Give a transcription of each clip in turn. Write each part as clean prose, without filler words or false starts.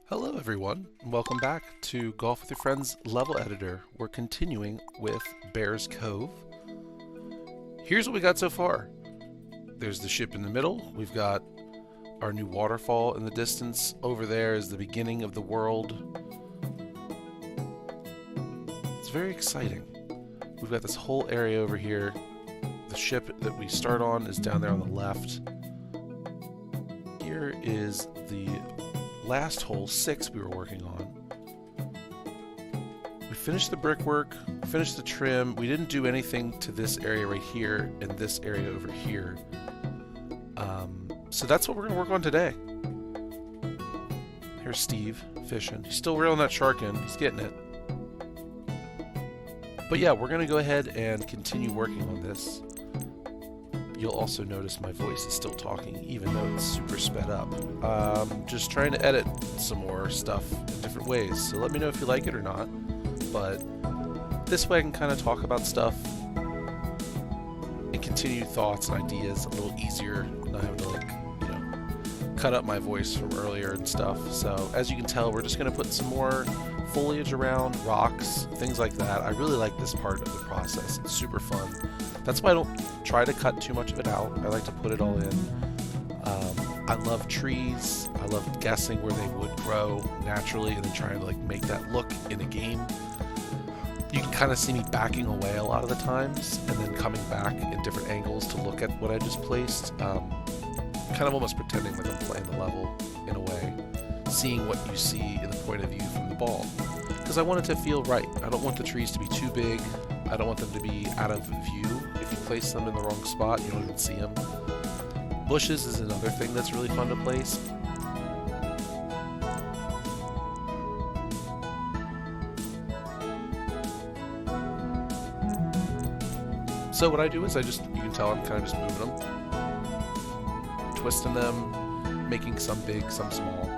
Hello everyone, and welcome back to Golf with Your Friends Level Editor. We're continuing with Bear's Cove. Here's what we got so far. There's the ship in the middle. We've got our new waterfall in the distance. Over there is the beginning of the world. It's very exciting. We've got this whole area over here. The ship that we start on is down there on the left. Here is the last hole, 6, we were working on. We finished the brickwork, finished the trim. We didn't do anything to this area right here and this area over here. So that's what we're going to work on today. Here's Steve fishing. He's still reeling that shark in. He's getting it. But yeah, we're going to go ahead and continue working on this. You'll also notice my voice is still talking, even though it's super sped up. Just trying to edit some more stuff in different ways, so let me know if you like it or not. But this way I can kind of talk about stuff and continue thoughts and ideas a little easier, not having to cut up my voice from earlier and stuff. So as you can tell, we're just going to put some more foliage around, rocks, things like that. I really like this part of the process. It's super fun. That's why I don't try to cut too much of it out. I like to put it all in. I love trees. I love guessing where they would grow naturally and then trying to make that look in a game. You can kind of see me backing away a lot of the times and then coming back in different angles to look at what I just placed. Kind of almost pretending like I'm playing the level in a way, seeing what you see in the point of view from the ball. Because I want it to feel right. I don't want the trees to be too big. I don't want them to be out of view. If you place them in the wrong spot, you don't even see them. Bushes is another thing that's really fun to place. So what I do is you can tell I'm kind of just moving them, twisting them, making some big, some small.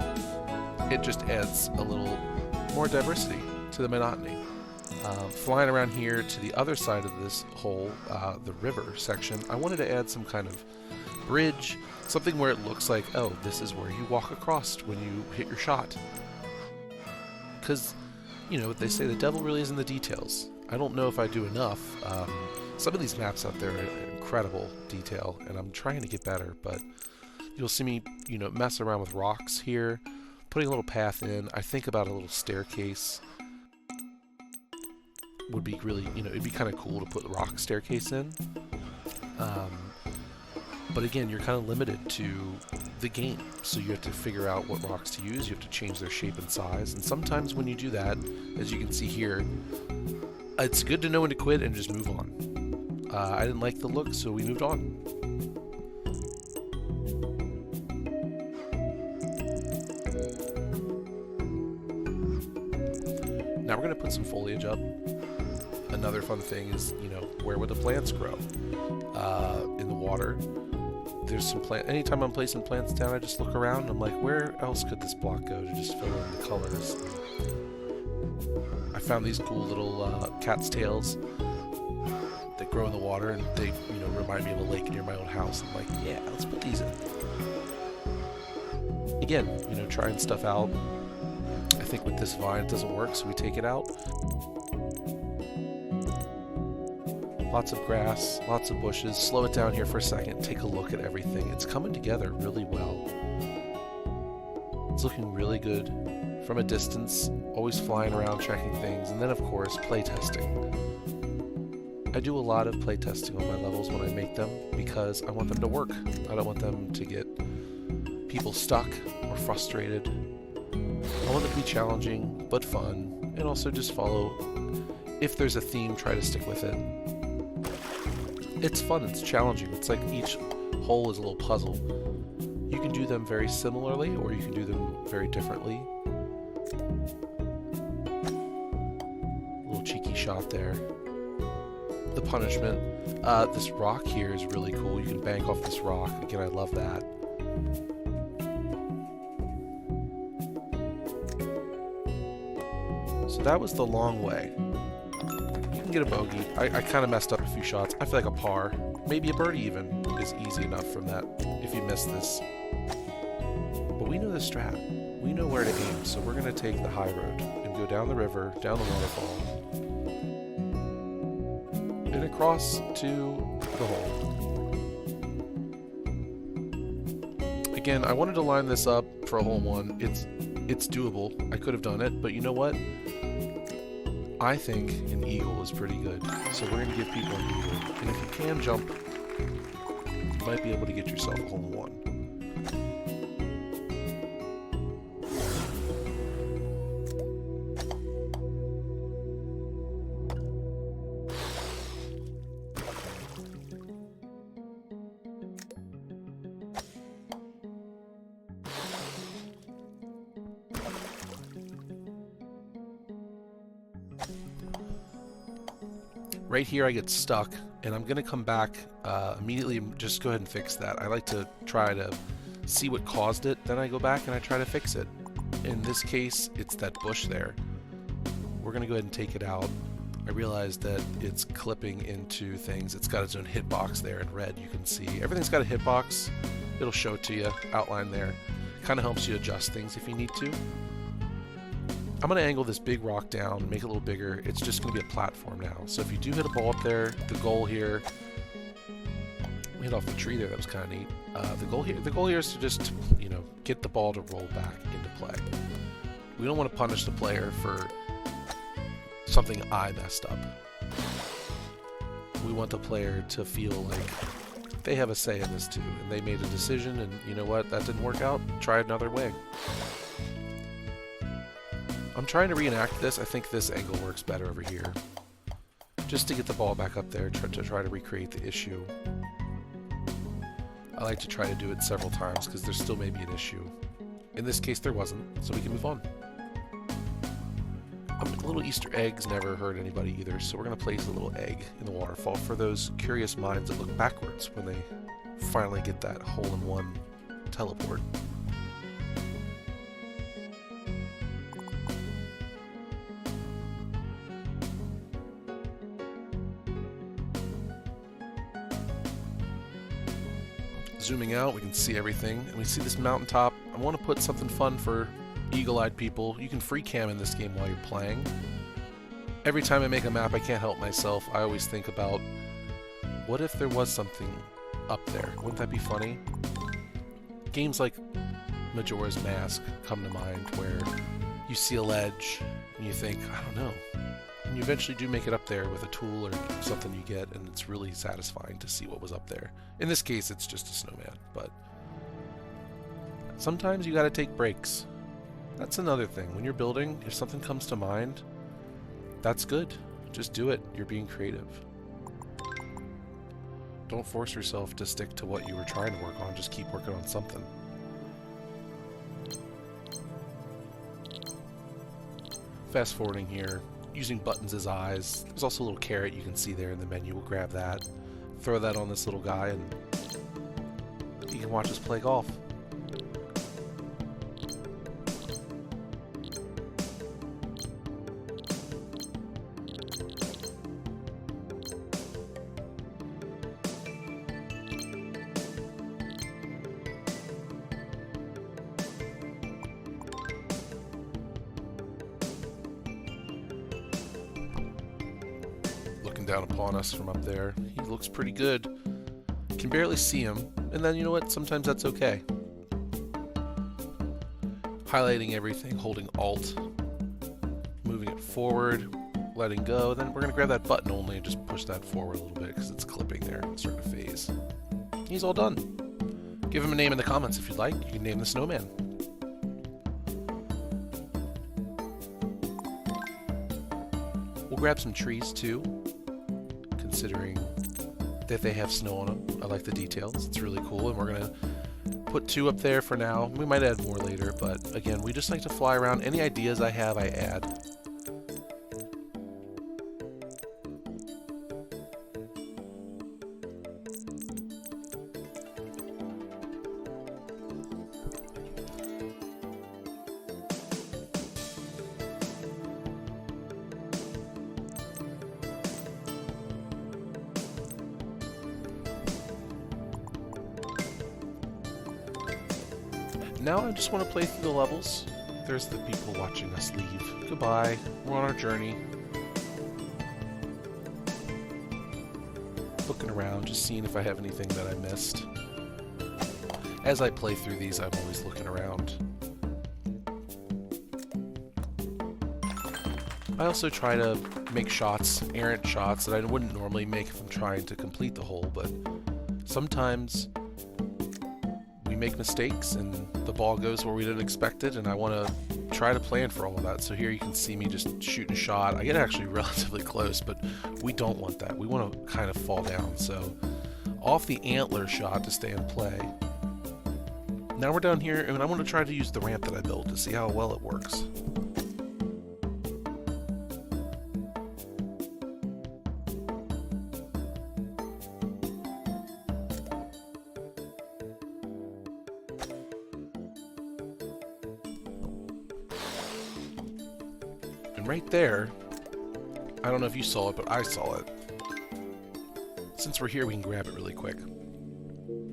It just adds a little more diversity to the monotony. Flying around here to the other side of this hole, the river section, I wanted to add some kind of bridge, something where it looks like, oh, this is where you walk across when you hit your shot. Because, they say the devil really is in the details. I don't know if I do enough. Some of these maps out there are incredible detail, and I'm trying to get better, but you'll see me, mess around with rocks here, putting a little path in. I think about a little staircase. Would be really, it'd be kind of cool to put the rock staircase in. But again, you're kind of limited to the game, so you have to figure out what rocks to use. You have to change their shape and size, and sometimes when you do that, as you can see here, it's good to know when to quit and just move on. I didn't like the look, so we moved on. Now we're going to put some foliage up. Another fun thing is, where would the plants grow? In the water. There's some plant. Anytime I'm placing plants down, I just look around and I'm like, where else could this block go to just fill in the colors? I found these cool little cat's tails that grow in the water, and they, remind me of a lake near my old house. I'm like, yeah, let's put these in. Again, trying stuff out. I think with this vine it doesn't work, so we take it out. Lots of grass, lots of bushes. Slow it down here for a second, take a look at everything. It's coming together really well. It's looking really good from a distance, always flying around checking things, and then of course play testing. I do a lot of play testing on my levels when I make them because I want them to work. I don't want them to get people stuck or frustrated. I want it to be challenging but fun, and also just follow. If there's a theme, try to stick with it. It's fun, it's challenging. It's like each hole is a little puzzle. You can do them very similarly, or you can do them very differently. A little cheeky shot there. The punishment. This rock here is really cool. You can bank off this rock. Again, I love that. So that was the long way. You can get a bogey. I kind of messed up a few shots. I feel like a par. Maybe a birdie even is easy enough from that if you miss this. But we know the strat. we know where to aim, so we're going to take the high road and go down the river, down the waterfall, and across to the hole. Again, I wanted to line this up for a hole in one. It's doable. I could have done it, but you know what? I think an eagle is pretty good. So we're going to give people an eagle. And if you can jump, you might be able to get yourself a hole in one. Right here I get stuck, and I'm going to come back immediately and just go ahead and fix that. I like to try to see what caused it, then I go back and I try to fix it. In this case, it's that bush there. We're going to go ahead and take it out. I realized that it's clipping into things. It's got its own hitbox there in red, you can see. Everything's got a hitbox. It'll show it to you, outline there. Kind of helps you adjust things if you need to. I'm going to angle this big rock down, make it a little bigger. It's just going to be a platform now. So if you do hit a ball up there, the goal here, we hit off the tree there, that was kind of neat. The goal here is to just, you know, get the ball to roll back into play. We don't want to punish the player for something I messed up. We want the player to feel like they have a say in this too, and they made a decision, and you know what, that didn't work out, try another way. I'm trying to reenact this. I think this angle works better over here. Just to get the ball back up there, to try to recreate the issue. I like to try to do it several times because there still may be an issue. In this case there wasn't, so we can move on. Little Easter eggs never hurt anybody either, so we're going to place a little egg in the waterfall for those curious minds that look backwards when they finally get that hole-in-one teleport. Zooming out, we can see everything, and we see this mountaintop. I want to put something fun for eagle-eyed people. You can free cam in this game while you're playing. Every time I make a map, I can't help myself. I always think about, what if there was something up there? Wouldn't that be funny? Games like Majora's Mask come to mind, where you see a ledge, and you think, I don't know. And you eventually do make it up there with a tool or something you get, and it's really satisfying to see what was up there. In this case, it's just a snowman, but sometimes you gotta take breaks. That's another thing. When you're building, if something comes to mind, that's good. Just do it. You're being creative. Don't force yourself to stick to what you were trying to work on. Just keep working on something. Fast forwarding here. Using buttons as eyes. There's also a little carrot you can see there in the menu. We'll grab that, throw that on this little guy, and you can watch us play golf. Down upon us from up there. He looks pretty good. Can barely see him, and then you know what? Sometimes that's okay. Highlighting everything, holding Alt, moving it forward, letting go. Then we're going to grab that button only and just push that forward a little bit because it's clipping there. It's starting to phase. He's all done. Give him a name in the comments if you'd like. You can name the snowman. We'll grab some trees too. Considering that they have snow on them. I like the details. It's really cool, and we're going to put 2 up there for now. We might add more later, but again, we just like to fly around. Any ideas I have, I add. Now I just want to play through the levels. There's the people watching us leave. Goodbye. We're on our journey. Looking around, just seeing if I have anything that I missed. As I play through these, I'm always looking around. I also try to make shots, errant shots, that I wouldn't normally make if I'm trying to complete the hole, but sometimes we make mistakes and the ball goes where we didn't expect it, and I want to try to plan for all of that. So here you can see me just shooting a shot. I get actually relatively close, but we don't want that. We want to kind of fall down. So off the antler shot to stay in play. Now we're down here, and I want to try to use the ramp that I built to see how well it works. And right there, I don't know if you saw it, but I saw it. Since we're here, we can grab it really quick.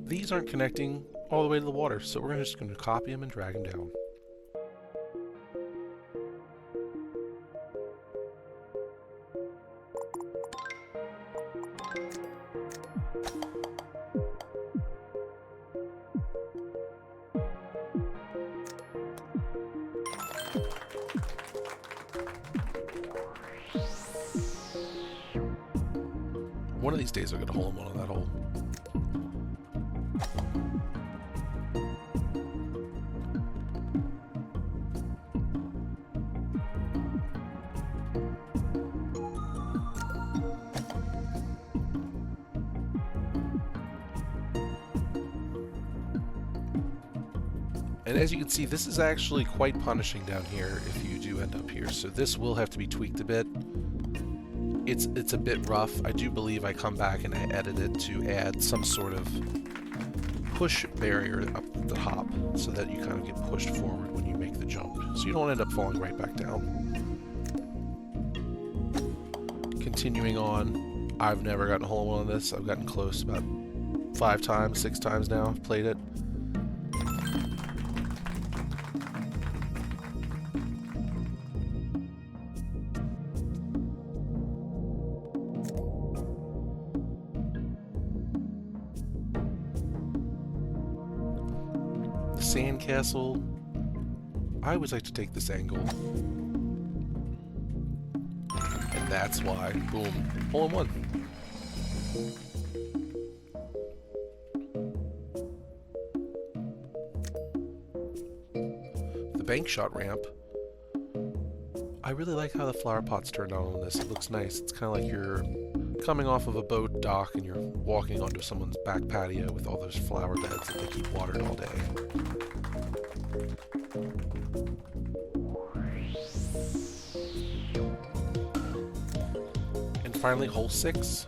These aren't connecting all the way to the water, so we're just going to copy them and drag them down. One of these days I'll get a hole in one on that hole. And as you can see, this is actually quite punishing down here if you do end up here. So this will have to be tweaked a bit. It's a bit rough. I do believe I come back and I edit it to add some sort of push barrier up the top so that you kind of get pushed forward when you make the jump. So you don't end up falling right back down. Continuing on, I've never gotten a hole in one on this. I've gotten close about 5 times, 6 times now. I've played it. Sandcastle. I always like to take this angle. And that's why. Boom. Hole in one. The bank shot ramp. I really like how the flower pots turned out on this. It looks nice. It's kind of like you're coming off of a boat dock and you're walking onto someone's back patio with all those flower beds that they keep watered all day. And finally, hole 6.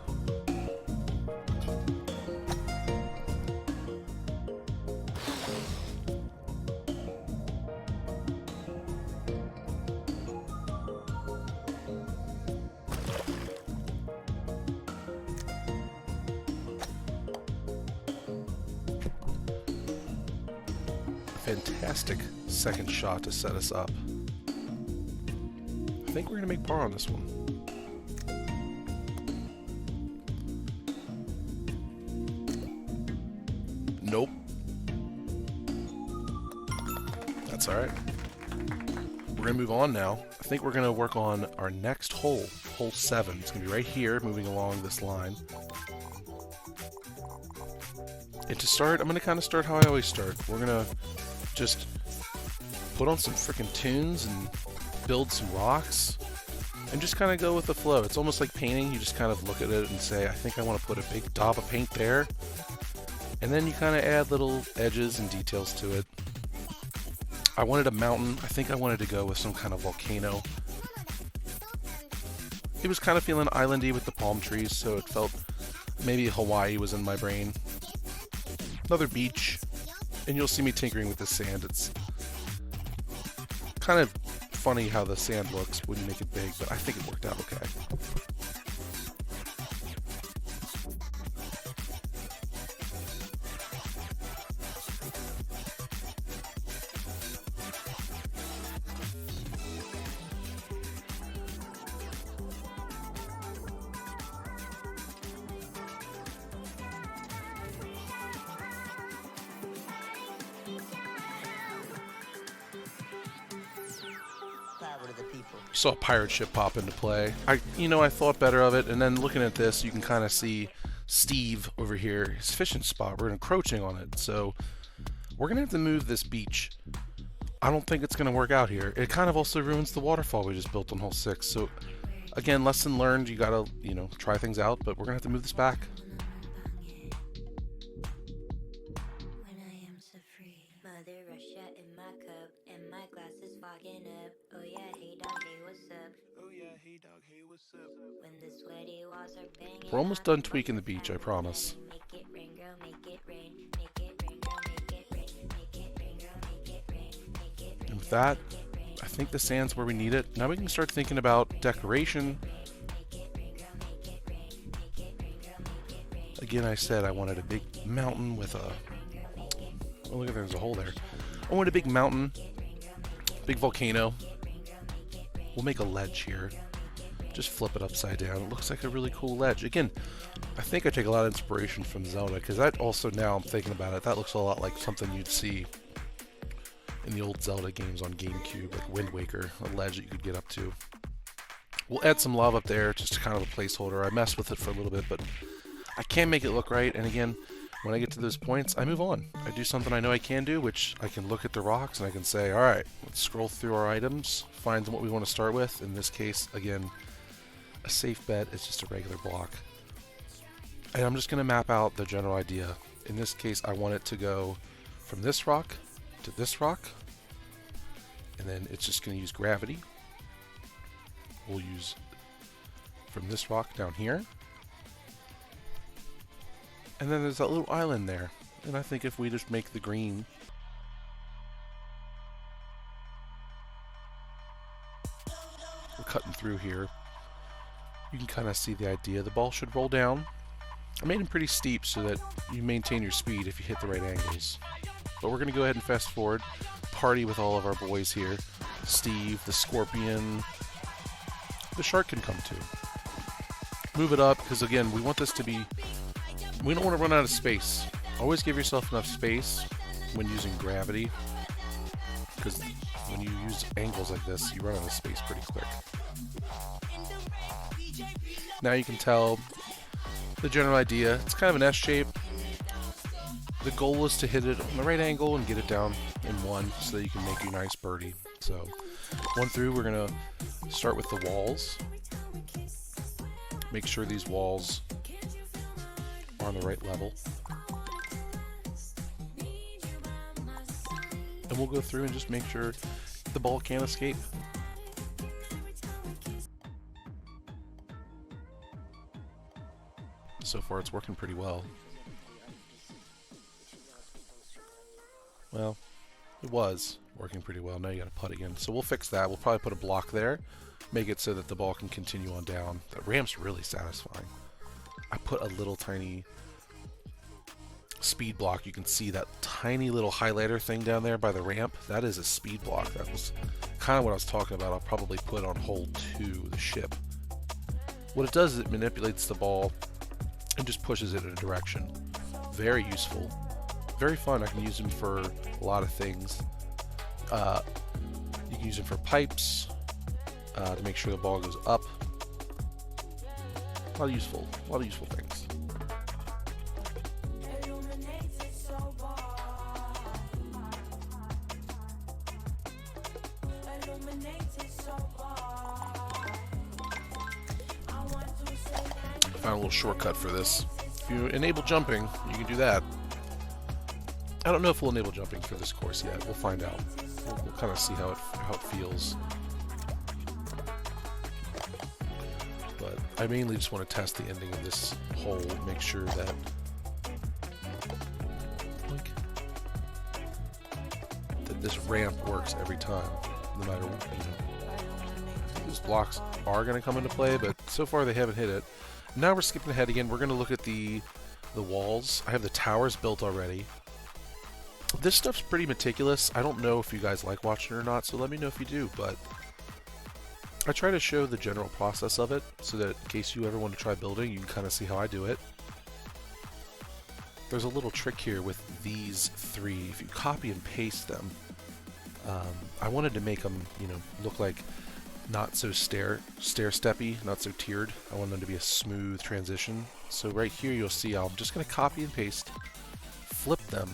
Fantastic second shot to set us up. I think we're going to make par on this one. Nope. That's alright. We're going to move on now. I think we're going to work on our next hole, hole 7. It's going to be right here, moving along this line. And to start, I'm going to kind of start how I always start. We're going to just put on some freaking tunes and build some rocks and just kind of go with the flow. It's almost like painting. You just kind of look at it and say, I think I want to put a big daub of paint there. And then you kind of add little edges and details to it. I wanted a mountain. I think I wanted to go with some kind of volcano. It was kind of feeling islandy with the palm trees, so it felt maybe Hawaii was in my brain. Another beach. And you'll see me tinkering with the sand. It's kind of funny how the sand looks when you make it big, but I think it worked out okay. Saw a pirate ship pop into play. I thought better of it, and then looking at this, you can kind of see Steve over here, his fishing spot. We're encroaching on it, so we're gonna have to move this beach. I don't think it's gonna work out here. It kind of also ruins the waterfall we just built on hole 6. So again, lesson learned. You gotta try things out, but we're gonna have to move this back. We're almost done tweaking the beach, I promise. And with that, I think the sand's where we need it. Now we can start thinking about decoration. Again, I said I wanted a big mountain with a... Oh, look at there's a hole there. I want a big mountain, big volcano. We'll make a ledge here. Just flip it upside down. It looks like a really cool ledge. Again, I think I take a lot of inspiration from Zelda, because that also, now I'm thinking about it, that looks a lot like something you'd see in the old Zelda games on GameCube, like Wind Waker, a ledge that you could get up to. We'll add some lava up there, just kind of a placeholder. I messed with it for a little bit, but I can't make it look right. And again, when I get to those points, I move on. I do something I know I can do, which I can look at the rocks and I can say, all right, let's scroll through our items, find what we want to start with. In this case, again, a safe bet is just a regular block. And I'm just going to map out the general idea. In this case, I want it to go from this rock to this rock, and then it's just going to use gravity. We'll use from this rock down here, and then there's that little island there. And I think if we just make the green, we're cutting through here, you can kind of see the idea. The ball should roll down. I made them pretty steep so that you maintain your speed if you hit the right angles. But we're going to go ahead and fast forward, party with all of our boys here. Steve, the scorpion, the shark can come too. Move it up, because again, we want this to be, we don't want to run out of space. Always give yourself enough space when using gravity, because when you use angles like this, you run out of space pretty quick. Now you can tell the general idea. It's kind of an S shape. The goal is to hit it on the right angle and get it down in one so that you can make a nice birdie. So, one through, we're going to start with the walls. Make sure these walls are on the right level. And we'll go through and just make sure the ball can't escape. So far it's working pretty well. Well, it was working pretty well. Now you gotta putt again. So we'll fix that. We'll probably put a block there, make it so that the ball can continue on down. The ramp's really satisfying. I put a little tiny speed block. You can see that tiny little highlighter thing down there by the ramp. That is a speed block. That was kind of what I was talking about. I'll probably put on hole 2, the ship. What it does is it manipulates the ball and just pushes it in a direction. Very useful. Very fun. I can use them for a lot of things. You can use them for pipes, to make sure the ball goes up. A lot of useful things. Found a little shortcut for this. If you enable jumping, you can do that. I don't know if we'll enable jumping for this course yet. We'll find out. We'll kind of see how it feels. But I mainly just want to test the ending of this hole, make sure that this ramp works every time, no matter what, These blocks are going to come into play, but so far they haven't hit it. Now we're skipping ahead again. We're going to look at the walls. I have the towers built already. This stuff's pretty meticulous. I don't know if you guys like watching it or not, so let me know if you do, but I try to show the general process of it so that in case you ever want to try building, you can kind of see how I do it. There's a little trick here with these 3. If you copy and paste them, I wanted to make them, look like not so stair-steppy, not so tiered. I want them to be a smooth transition. So right here you'll see I'm just going to copy and paste, flip them,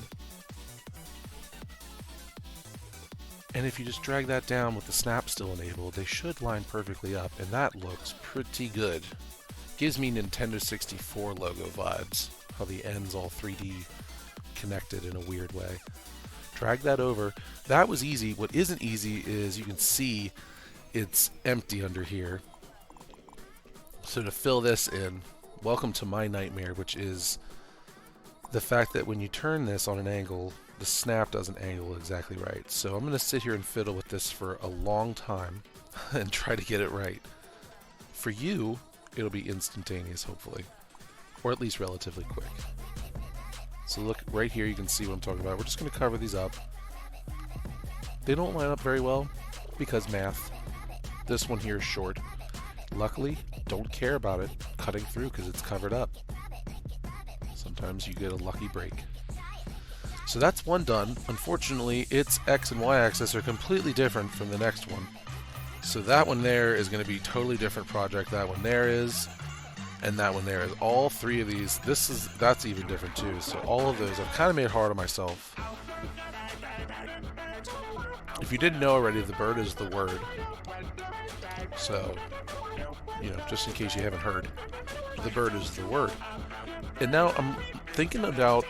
and if you just drag that down with the snap still enabled, they should line perfectly up, and that looks pretty good. Gives me Nintendo 64 logo vibes, how the ends all 3D connected in a weird way. Drag that over. That was easy. What isn't easy is you can see it's empty under here. So to fill this in, welcome to my nightmare, which is the fact that when you turn this on an angle, the snap doesn't angle exactly right. So I'm going to sit here and fiddle with this for a long time and try to get it right. For you, it'll be instantaneous, hopefully, or at least relatively quick. So look right here, you can see what I'm talking about. We're just going to cover these up. They don't line up very well because math. This one here is short. Luckily, don't care about it cutting through because it's covered up. Sometimes you get a lucky break. So that's one done. Unfortunately, its X and Y axis are completely different from the next one. So that one there is going to be a totally different project. That one there is, and that one there is. All three of these, that's even different too. So all of those, I've kind of made it hard on myself. If you didn't know already, the bird is the word. So, you know, just in case you haven't heard, the bird is the word. And now I'm thinking about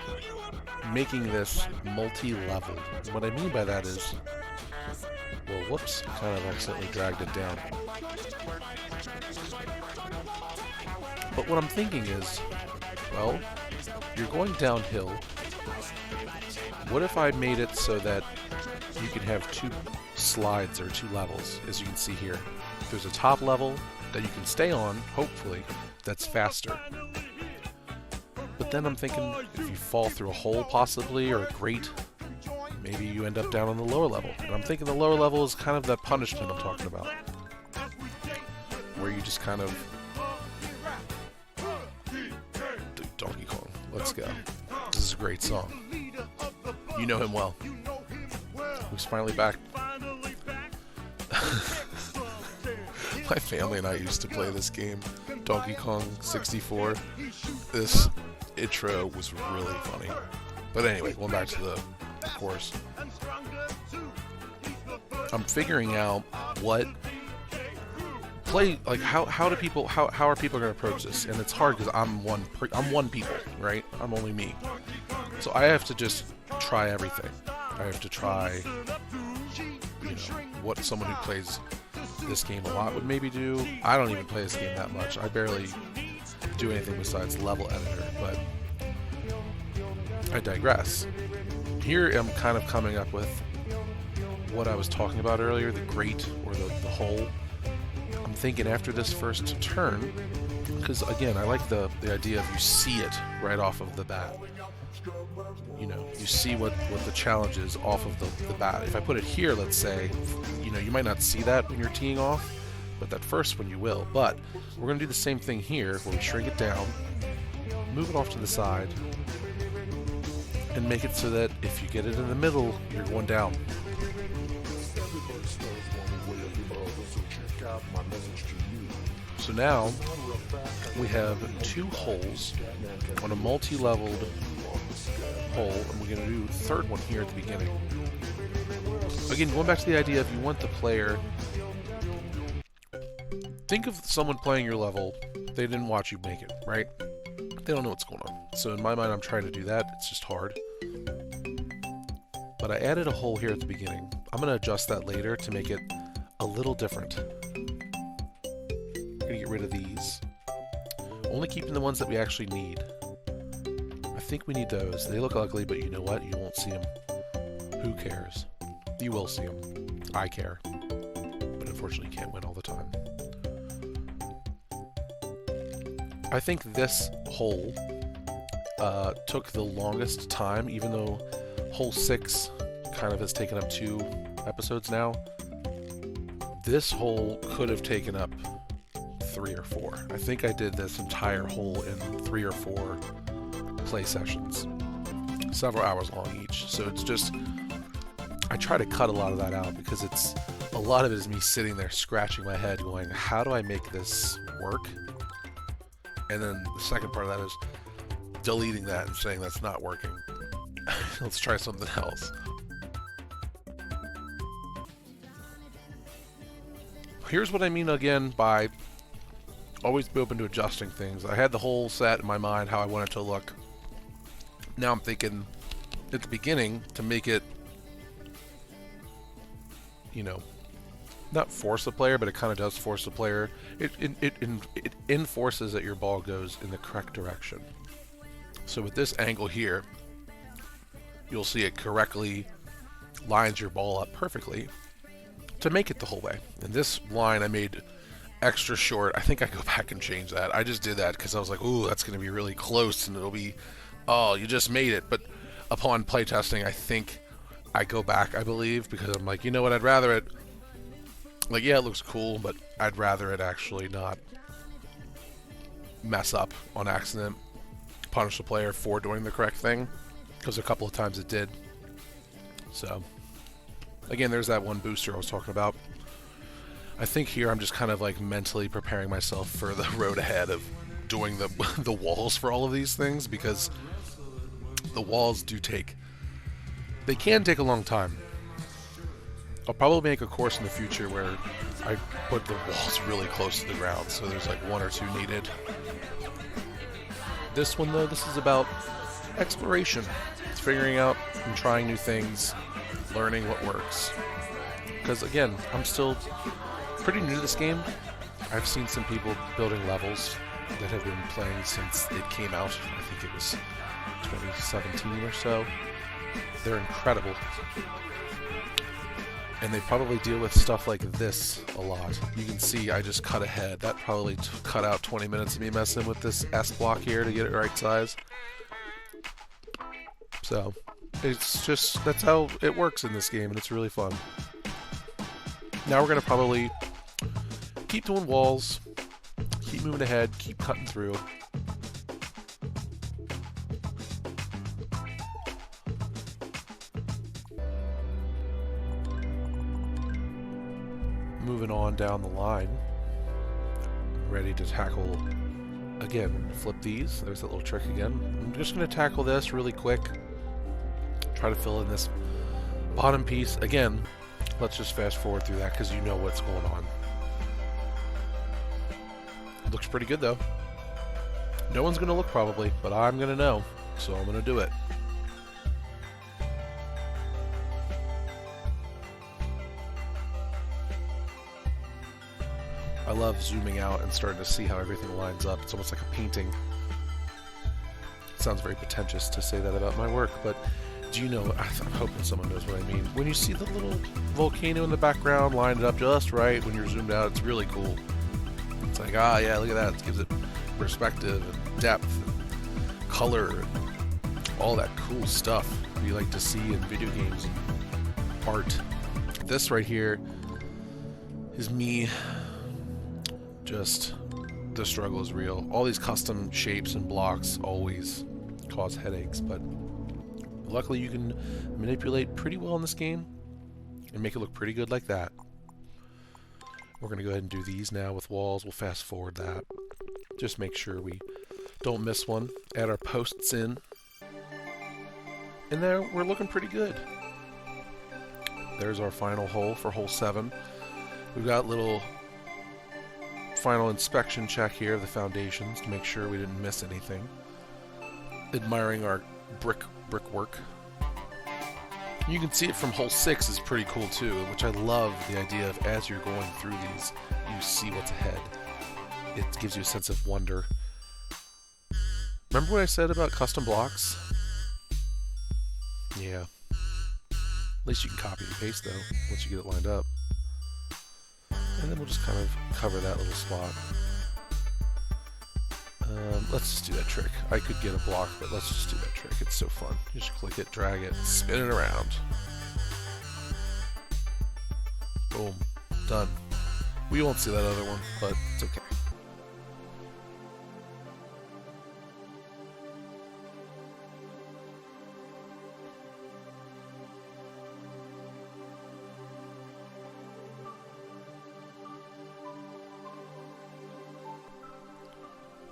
making this multi-level. What I mean by that is, well, whoops, kind of accidentally dragged it down. But what I'm thinking is, well, you're going downhill. What if I made it so that you can have two slides or two levels, as you can see here? There's a top level that you can stay on, hopefully, that's faster. But then I'm thinking, if you fall through a hole possibly, or a grate, maybe you end up down on the lower level. And I'm thinking the lower level is kind of that punishment I'm talking about, where you just kind of... Donkey Kong, let's go. This is a great song. You know him well. He's finally back. My family and I used to play this game, Donkey Kong 64. This intro was really funny. But anyway, going back to the course. I'm figuring out what play, like how are people going to approach this? And it's hard because I'm one people, right? I'm only me. So I have to just try everything. I have to try, you know, what someone who plays this game a lot would maybe do. I don't even play this game that much. I barely do anything besides level editor, but I digress. Here I'm kind of coming up with what I was talking about earlier, the grate or the hole. I'm thinking after this first turn, because again, I like the idea of you see it right off of the bat. You know, you see what the challenge is off of the bat. If I put it here, let's say, you know, you might not see that when you're teeing off, but that first one you will. But we're going to do the same thing here, where we shrink it down, move it off to the side, and make it so that if you get it in the middle, you're going down. So now we have two holes on a multi-leveled hole, and we're going to do the third one here at the beginning. Again, going back to the idea, if you want the player, think of someone playing your level, they didn't watch you make it, right? They don't know what's going on. So in my mind, I'm trying to do that. It's just hard. But I added a hole here at the beginning. I'm going to adjust that later to make it a little different. I'm going to get rid of these. Only keeping the ones that we actually need. I think we need those. They look ugly, but you know what? You won't see them. Who cares? You will see them. I care. But unfortunately, you can't win all the time. I think this hole took the longest time, even though hole 6 kind of has taken up 2 episodes now. This hole could have taken up 3 or 4. I think I did this entire hole in 3 or 4 play sessions, several hours long each. So it's just, I try to cut a lot of that out because it's a lot of it is me sitting there scratching my head going, how do I make this work? And then the second part of that is deleting that and saying that's not working. Let's try something else. Here's what I mean again by always be open to adjusting things. I had the whole set in my mind how I want it to look. Now I'm thinking at the beginning to make it, you know, not force the player, but it kind of does force the player. It enforces that your ball goes in the correct direction. So with this angle here, you'll see it correctly lines your ball up perfectly to make it the whole way. And this line I made extra short. I think I go back and change that. I just did that because I was like, ooh, that's going to be really close and it'll be, oh, you just made it. But upon playtesting, I think I go back, I believe, because I'm like, you know what, I'd rather it, like, yeah, it looks cool, but I'd rather it actually not mess up on accident, punish the player for doing the correct thing, because a couple of times it did. So, again, there's that one booster I was talking about. I think here I'm just kind of like mentally preparing myself for the road ahead of doing the walls for all of these things, because the walls they can take a long time. I'll probably make a course in the future where I put the walls really close to the ground, so there's like one or two needed. This one though, this is about exploration. It's figuring out and trying new things, learning what works. Because again, I'm still pretty new to this game. I've seen some people building levels that have been playing since it came out. I think it was 2017 or so. They're incredible. And they probably deal with stuff like this a lot. You can see I just cut ahead. That probably cut out 20 minutes of me messing with this S block here to get it right size. So, it's just, that's how it works in this game, and it's really fun. Now we're going to probably keep doing walls, keep moving ahead, keep cutting through. Moving on down the line, ready to tackle, again, flip these. There's that little trick again. I'm just going to tackle this really quick. Try to fill in this bottom piece. Again, let's just fast forward through that because you know what's going on. It looks pretty good though. No one's going to look probably, but I'm going to know, so I'm going to do it. I love zooming out and starting to see how everything lines up. It's almost like a painting. It sounds very pretentious to say that about my work, but do you know, I'm hoping someone knows what I mean. When you see the little volcano in the background lined up just right when you're zoomed out, it's really cool. It's like, ah, yeah, look at that. It gives it perspective and depth and color and all that cool stuff you like to see in video games and art. This right here is me. Just, the struggle is real. All these custom shapes and blocks always cause headaches, but luckily you can manipulate pretty well in this game and make it look pretty good like that. We're going to go ahead and do these now with walls. We'll fast forward that. Just make sure we don't miss one. Add our posts in. And there, we're looking pretty good. There's our final hole for hole 7. We've got little final inspection check here of the foundations to make sure we didn't miss anything. Admiring our brickwork. You can see it from hole 6 is pretty cool too, which I love the idea of as you're going through these, you see what's ahead. It gives you a sense of wonder. Remember what I said about custom blocks? Yeah. At least you can copy and paste though, once you get it lined up. And then we'll just kind of cover that little spot. Let's just do that trick. I could get a block, but let's just do that trick. It's so fun. You just click it, drag it, spin it around. Boom. Done. We won't see that other one, but it's okay.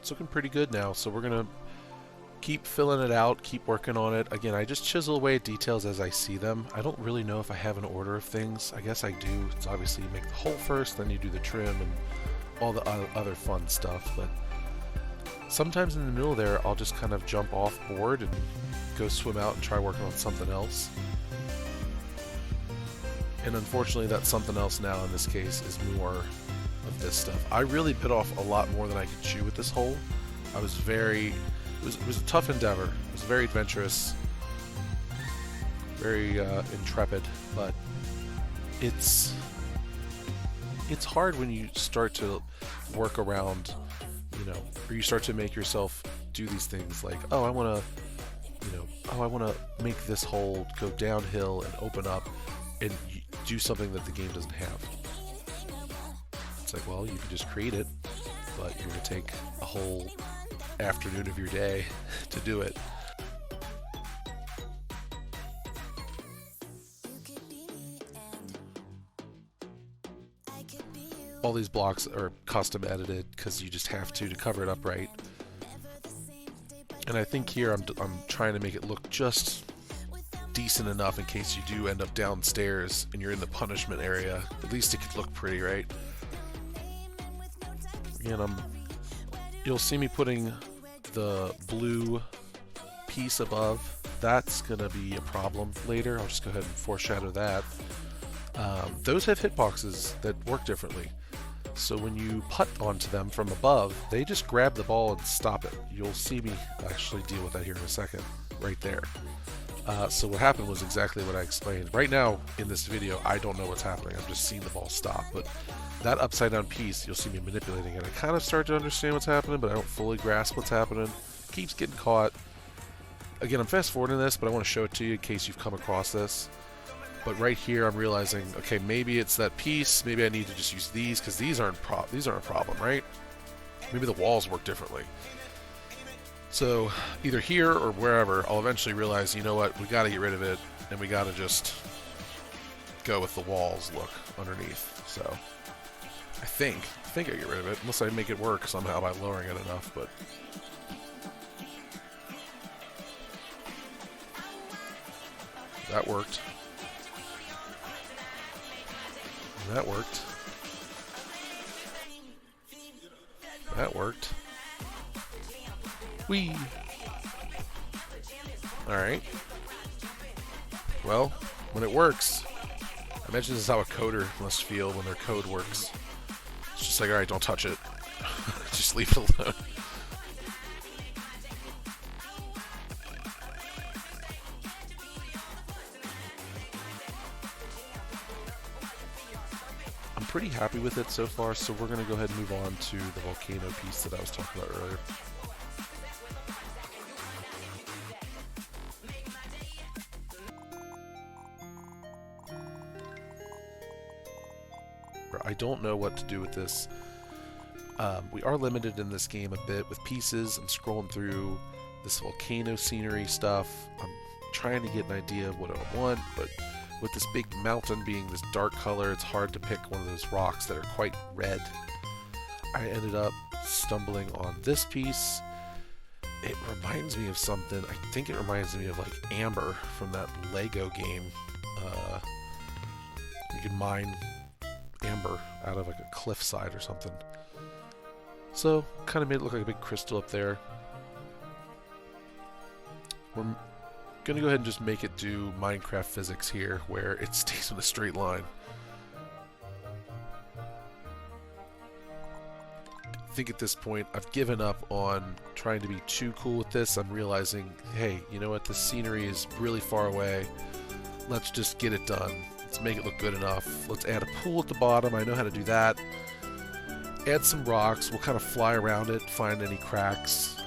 It's looking pretty good now, so we're gonna keep filling it out, keep working on it. Again, I just chisel away at details as I see them. I don't really know if I have an order of things. I guess I do. It's obviously you make the hole first, then you do the trim and all the other fun stuff. But sometimes in the middle there, I'll just kind of jump off board and go swim out and try working on something else. And unfortunately, that something else now in this case is more of this stuff. I really bit off a lot more than I could chew with this hole. I was it was a tough endeavor. It was very adventurous, very intrepid, but it's hard when you start to work around, you know, or you start to make yourself do these things like, oh, I want to make this hole go downhill and open up and do something that the game doesn't have. It's like, well, you can just create it, but you're going to take a whole afternoon of your day to do it. All these blocks are custom edited because you just have to cover it up right. And I think here I'm trying to make it look just decent enough in case you do end up downstairs and you're in the punishment area. At least it could look pretty, right? Again, you'll see me putting the blue piece above. That's gonna be a problem later. I'll just go ahead and foreshadow that. Those have hitboxes that work differently. So when you putt onto them from above, they just grab the ball and stop it. You'll see me actually deal with that here in a second, right there. So what happened was exactly what I explained. Right now in this video, I don't know what's happening. I'm just seeing the ball stop. But that upside down piece, you'll see me manipulating it. I kind of start to understand what's happening, but I don't fully grasp what's happening. It keeps getting caught. Again, I'm fast forwarding this, but I want to show it to you in case you've come across this. But right here, I'm realizing, okay, maybe it's that piece. Maybe I need to just use these because these aren't a problem, right? Maybe the walls work differently. So either here or wherever, I'll eventually realize, you know what, we got to get rid of it, and we got to just go with the walls look underneath. So I think I get rid of it, unless I make it work somehow by lowering it enough. But that worked. That worked. That worked. Whee! Alright. Well, when it works, I imagine this is how a coder must feel when their code works. It's just like, alright, don't touch it. Just leave it alone. I'm pretty happy with it so far, so we're going to go ahead and move on to the volcano piece that I was talking about earlier. I don't know what to do with this. We are limited in this game a bit with pieces. I'm scrolling through this volcano scenery stuff. I'm trying to get an idea of what I want, but with this big mountain being this dark color, it's hard to pick one of those rocks that are quite red. I ended up stumbling on this piece. It reminds me of something. I think it reminds me of like Amber from that Lego game. You can mine amber out of like a cliffside or something. So kind of made it look like a big crystal up there. We're gonna go ahead and just make it do Minecraft physics here, where it stays in a straight line. I think at this point I've given up on trying to be too cool with this. I'm realizing, hey, you know what, the scenery is really far away. Let's just get it done. Let's make it look good enough. Let's add a pool at the bottom. I know how to do that. Add some rocks. We'll kind of fly around it, find any cracks.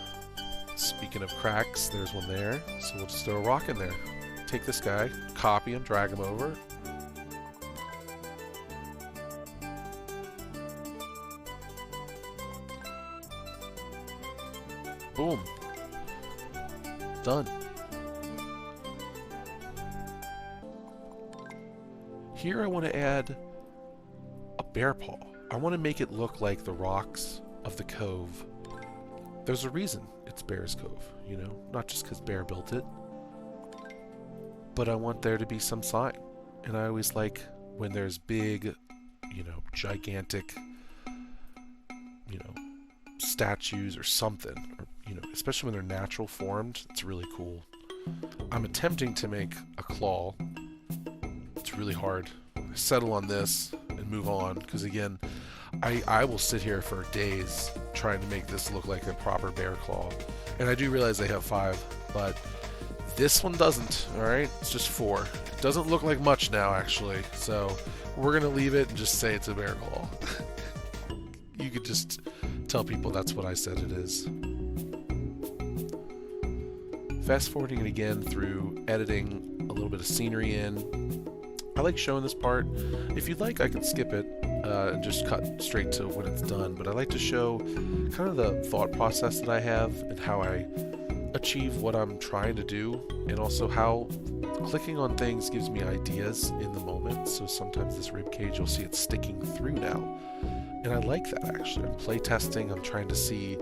Speaking of cracks, there's one there. So we'll just throw a rock in there. Take this guy, copy him, drag him over. Boom. Done. Here I want to add a bear paw. I want to make it look like the rocks of the cove there's a reason it's Bear's Cove, you know, not just because Bear built it, but I want there to be some sign. And I always like when there's big, you know, gigantic, you know, statues or something, or, you know, especially when they're natural formed. It's really cool. I'm attempting to make a claw. It's really hard. I settle on this and move on, because again, I will sit here for days trying to make this look like a proper bear claw. And I do realize they have 5, but this one doesn't, alright? It's just 4. It doesn't look like much now, actually, so we're going to leave it and just say it's a bear claw. You could just tell people that's what I said it is. Fast forwarding it again through editing a little bit of scenery in. I like showing this part. If you'd like, I can skip it and just cut straight to when it's done, but I like to show kind of the thought process that I have and how I achieve what I'm trying to do, and also how clicking on things gives me ideas in the moment. So sometimes this rib cage, you'll see it sticking through now, and I like that. Actually, I'm play testing. I'm trying to see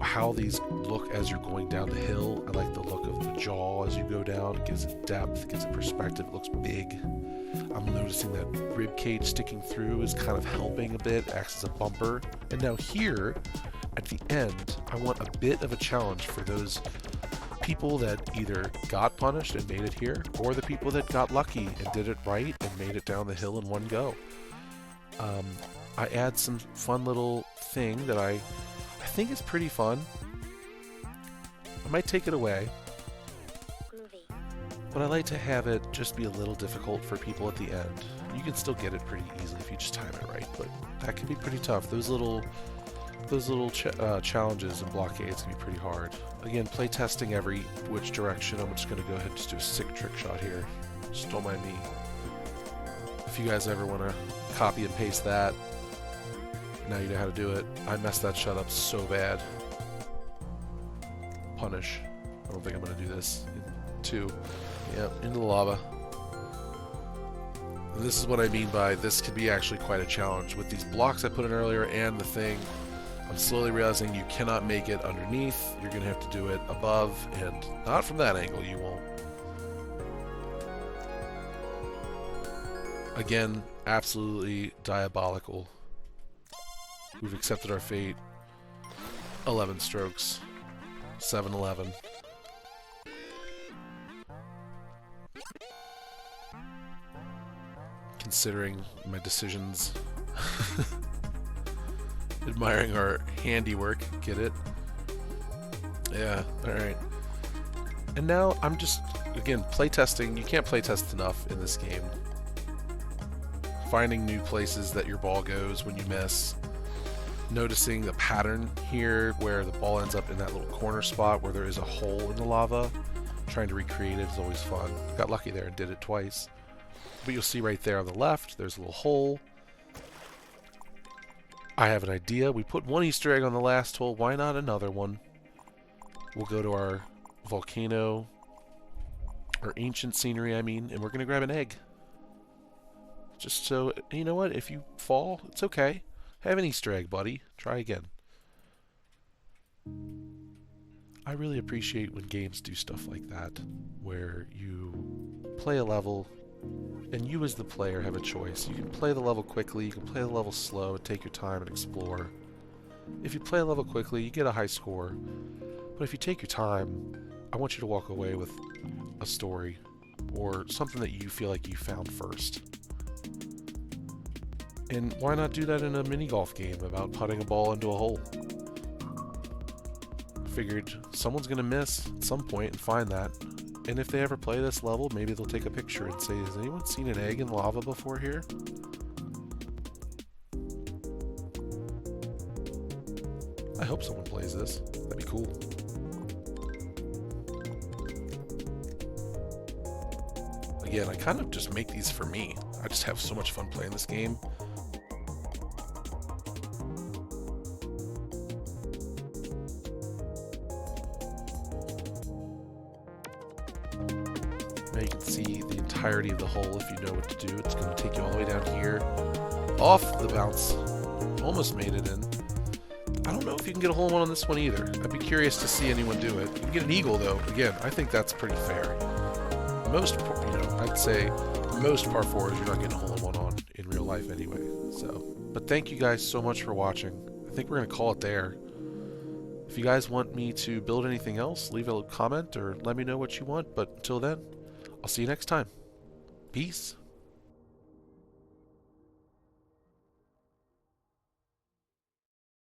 how these look as you're going down the hill. I like the look of the jaw as you go down. It gives it depth, it gives it perspective, it looks big. I'm noticing that rib cage sticking through is kind of helping a bit, acts as a bumper. And now here at the end, I want a bit of a challenge for those people that either got punished and made it here, or the people that got lucky and did it right and made it down the hill in one go. I add some fun little thing that I think is pretty fun. I might take it away, but I like to have it just be a little difficult for people at the end. You can still get it pretty easily if you just time it right, but that can be pretty tough. Those little challenges and blockades can be pretty hard. Again, play testing every which direction. I'm just going to go ahead and just do a sick trick shot here. Just don't mind me. If you guys ever want to copy and paste that, now you know how to do it. I messed that shot up so bad. Punish. I don't think I'm going to do this. 2. Yep, into the lava. And this is what I mean by this could be actually quite a challenge. With these blocks I put in earlier and the thing, I'm slowly realizing you cannot make it underneath. You're going to have to do it above, and not from that angle, you won't. Again, absolutely diabolical. We've accepted our fate. 11 strokes. 7-11. Considering my decisions. Admiring our handiwork. Get it? Yeah, alright. And now I'm just, again, playtesting. You can't playtest enough in this game. Finding new places that your ball goes when you miss. Noticing the pattern here where the ball ends up in that little corner spot where there is a hole in the lava. Trying to recreate it is always fun. Got lucky there and did it twice. But you'll see right there on the left, there's a little hole. I have an idea. We put one Easter egg on the last hole. Why not another one? We'll go to our volcano, or ancient scenery, I mean, and we're going to grab an egg. Just so, you know what? If you fall, it's okay. Have an Easter egg, buddy. Try again. I really appreciate when games do stuff like that, where you play a level, and you as the player have a choice. You can play the level quickly, you can play the level slow, and take your time and explore. If you play a level quickly, you get a high score. But if you take your time, I want you to walk away with a story, or something that you feel like you found first. And why not do that in a mini golf game about putting a ball into a hole? Figured someone's going to miss at some point and find that. And if they ever play this level, maybe they'll take a picture and say, has anyone seen an egg in lava before here? I hope someone plays this. That'd be cool. Again, I kind of just make these for me. I just have so much fun playing this game. Now you can see the entirety of the hole if you know what to do. It's going to take you all the way down here. Off the bounce. Almost made it in. I don't know if you can get a hole in one on this one either. I'd be curious to see anyone do it. You can get an eagle though. Again, I think that's pretty fair. Most, I'd say most par 4s you're not getting a hole in one on in real life anyway. So, but thank you guys so much for watching. I think we're gonna call it there. If you guys want me to build anything else, leave a comment or let me know what you want. But until then, I'll see you next time. Peace.